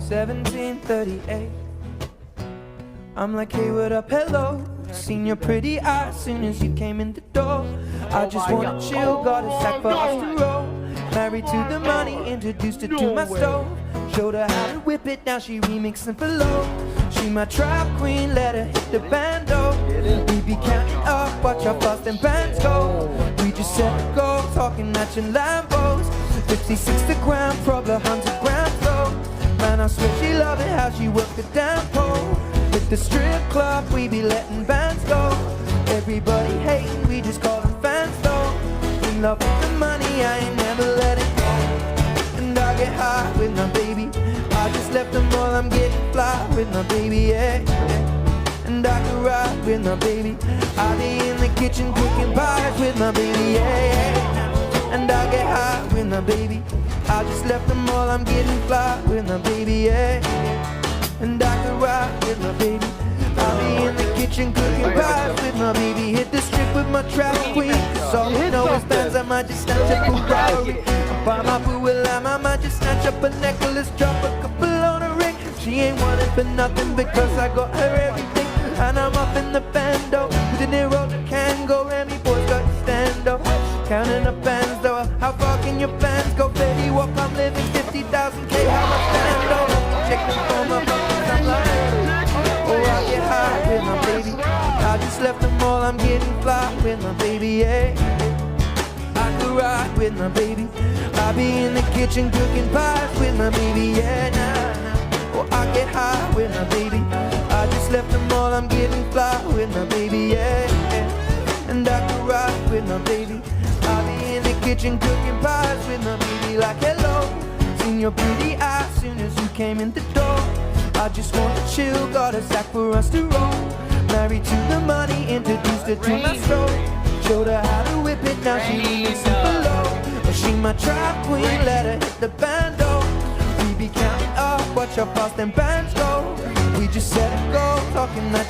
17:38. I'm like, hey, what up, hello. Seen your pretty eyes soon as you came in the door. I just wanna chill, got a sack for us to roll. Married to the money, introduced her to my stove. Showed her how to whip it, now she remixing for low. She my trap queen, let her hit the bando. We be counting up, watch how fast them bands go. We just set a goal, talking matching Lambos. 56 the gram, probably 100 grams though. Man, I swear she love it, how she work the damn pole. With the strip club, we be letting bands go. Everybody hating, we just call them fans though. In love with the money, I ain't never let it go. And I get high with my baby. I just left them all, I'm getting fly with my baby, yeah. And I can ride with my baby. I be in the kitchen cooking pies with my baby, yeah. And I get high with my baby. I just left them all, I'm getting fly with my baby, yeah. And I can ride with my baby. I'll be in the kitchen cooking pies with my baby. Hit the strip with my trap queen. Cause all we know is bands, I might just snatch up a Ferrari. I buy my boo with lime, I might just snatch up a necklace, drop a couple on a ring. She ain't want it for nothing because I got her everything. And I'm up in the bando, with the Nero, the Kango, and me boys got the stand-up. Counting up bands though, how far can your plans go? Baby, walk, I'm living 50,000 K, how much stand-up? Check them for my buckets, I'm like, oh, I get high with my baby. I just left them all, I'm getting fly with my baby, yeah. I could ride with my baby. I be in the kitchen cooking pies with my baby, yeah, nah. Oh, I get high with my baby. I just left them all, I'm getting fly with my baby, yeah. And I could ride with my baby. I be in the kitchen cooking pies with my baby, like, hello. Seen your pretty eyes soon as you came in the door. I just wanna chill, got a sack for us to roll. Married to the money, introduced her to my stove. Showed her how to whip it, now she remixing for low. But she my trap queen, let her hit the bando. We be counting up, watch how fast them bands go. We just set a goal, talking that